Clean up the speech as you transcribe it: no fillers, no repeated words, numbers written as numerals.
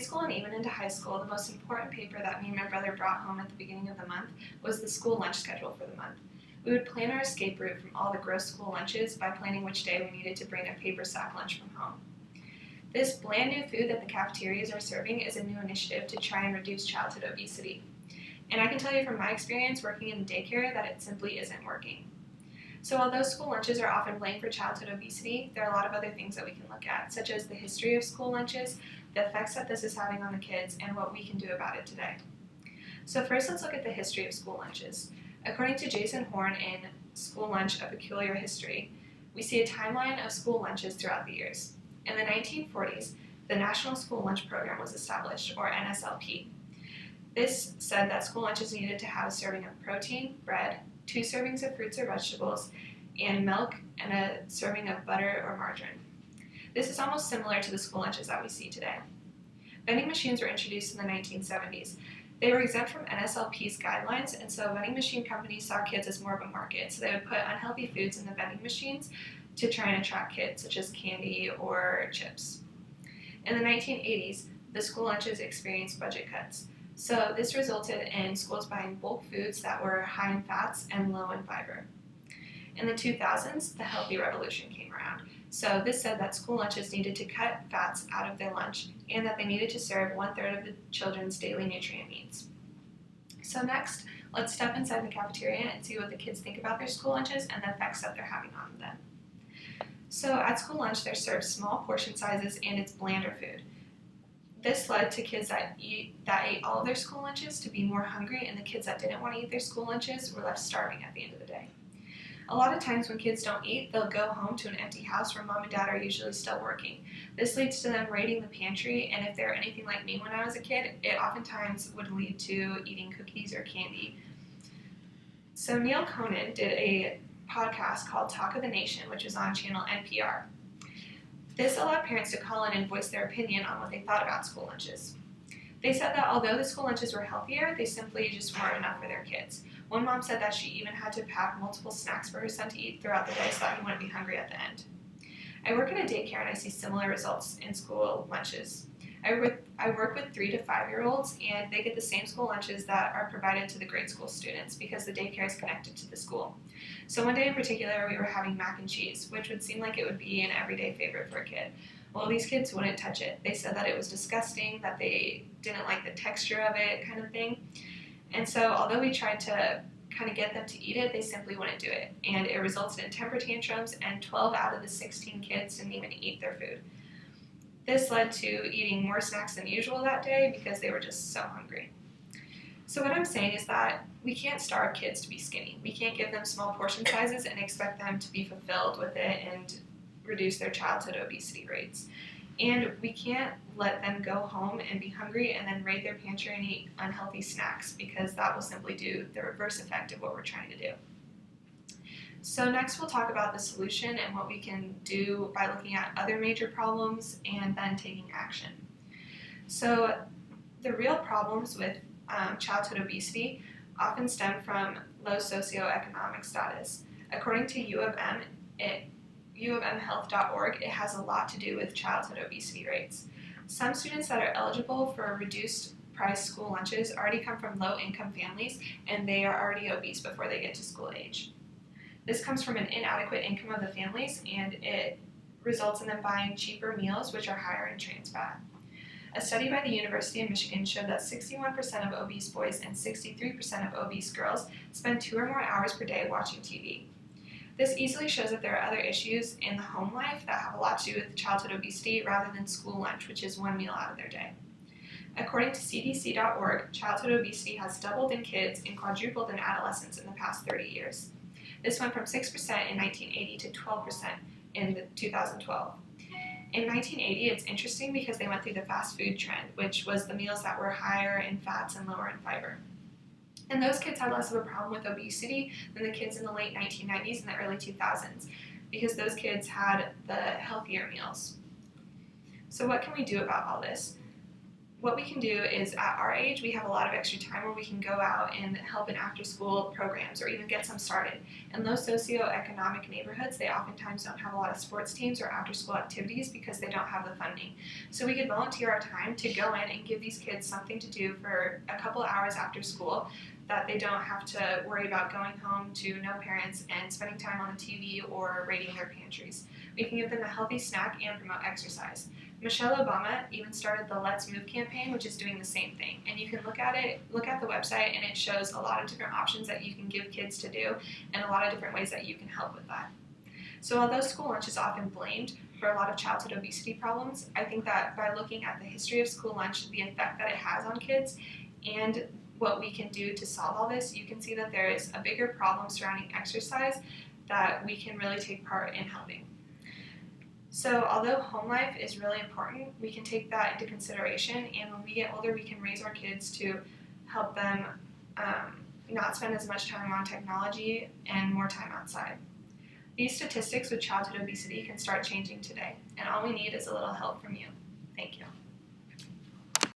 school and even into high school, the most important paper that me and my brother brought home at the beginning of the month was the school lunch schedule for the month. We would plan our escape route from all the gross school lunches by planning which day we needed to bring a paper sack lunch from home. This bland new food that the cafeterias are serving is a new initiative to try and reduce childhood obesity. And I can tell you from my experience working in daycare that it simply isn't working. So although school lunches are often blamed for childhood obesity, there are a lot of other things that we can look at, such as the history of school lunches, the effects that this is having on the kids, and what we can do about it today. So first, let's look at the history of school lunches. According to Jason Horn in School Lunch: A Peculiar History, we see a timeline of school lunches throughout the years. In the 1940s, the National School Lunch Program was established, or NSLP. This said that school lunches needed to have a serving of protein, bread, 2 servings of fruits or vegetables, and milk, and a serving of butter or margarine. This is almost similar to the school lunches that we see today. Vending machines were introduced in the 1970s. They were exempt from NSLP's guidelines, and so vending machine companies saw kids as more of a market, so they would put unhealthy foods in the vending machines to try and attract kids, such as candy or chips. In the 1980s, the school lunches experienced budget cuts. So this resulted in schools buying bulk foods that were high in fats and low in fiber. In the 2000s, the healthy revolution came around. So this said that school lunches needed to cut fats out of their lunch and that they needed to serve 1/3 of the children's daily nutrient needs. So next, let's step inside the cafeteria and see what the kids think about their school lunches and the effects that they're having on them. So at school lunch, they're served small portion sizes and it's blander food. This led to kids that ate all of their school lunches to be more hungry, and the kids that didn't want to eat their school lunches were left starving at the end of the day. A lot of times when kids don't eat, they'll go home to an empty house where mom and dad are usually still working. This leads to them raiding the pantry, and if they're anything like me when I was a kid, it oftentimes would lead to eating cookies or candy. So Neil Conan did a podcast called Talk of the Nation, which was on channel NPR. This allowed parents to call in and voice their opinion on what they thought about school lunches. They said that although the school lunches were healthier, they simply just weren't enough for their kids. One mom said that she even had to pack multiple snacks for her son to eat throughout the day so that he wouldn't be hungry at the end. I work in a daycare and I see similar results in school lunches. I work with 3 to 5-year-olds, and they get the same school lunches that are provided to the grade school students because the daycare is connected to the school. So one day in particular, we were having mac and cheese, which would seem like it would be an everyday favorite for a kid. Well, these kids wouldn't touch it. They said that it was disgusting, that they didn't like the texture of it, kind of thing. And so although we tried to kind of get them to eat it, they simply wouldn't do it. And it resulted in temper tantrums, and 12 out of the 16 kids didn't even eat their food. This led to eating more snacks than usual that day because they were just so hungry. So what I'm saying is that we can't starve kids to be skinny. We can't give them small portion sizes and expect them to be fulfilled with it and reduce their childhood obesity rates. And we can't let them go home and be hungry and then raid their pantry and eat unhealthy snacks, because that will simply do the reverse effect of what we're trying to do. So next we'll talk about the solution and what we can do by looking at other major problems and then taking action. So the real problems with childhood obesity often stem from low socioeconomic status. According to UofMHealth.org, it has a lot to do with childhood obesity rates. Some students that are eligible for reduced price school lunches already come from low-income families, and they are already obese before they get to school age. This comes from an inadequate income of the families, and it results in them buying cheaper meals, which are higher in trans fat. A study by the University of Michigan showed that 61% of obese boys and 63% of obese girls spend 2 or more hours per day watching TV. This easily shows that there are other issues in the home life that have a lot to do with childhood obesity rather than school lunch, which is 1 meal out of their day. According to CDC.org, childhood obesity has doubled in kids and quadrupled in adolescents in the past 30 years. This went from 6% in 1980 to 12% in 2012. In 1980, it's interesting because they went through the fast food trend, which was the meals that were higher in fats and lower in fiber. And those kids had less of a problem with obesity than the kids in the late 1990s and the early 2000s, because those kids had the healthier meals. So what can we do about all this? what we can do is, at our age, we have a lot of extra time where we can go out and help in after-school programs or even get some started. In low socioeconomic neighborhoods, they oftentimes don't have a lot of sports teams or after-school activities because they don't have the funding. So we could volunteer our time to go in and give these kids something to do for a couple hours after school that they don't have to worry about going home to no parents and spending time on the TV or raiding their pantries. We can give them a healthy snack and promote exercise. Michelle Obama even started the Let's Move campaign, which is doing the same thing. And you can look at the website, and it shows a lot of different options that you can give kids to do and a lot of different ways that you can help with that. So although school lunch is often blamed for a lot of childhood obesity problems, I think that by looking at the history of school lunch, the effect that it has on kids, and what we can do to solve all this, you can see that there is a bigger problem surrounding exercise that we can really take part in helping. So although home life is really important, we can take that into consideration, and when we get older, we can raise our kids to help them not spend as much time on technology and more time outside. These statistics with childhood obesity can start changing today, and all we need is a little help from you. Thank you.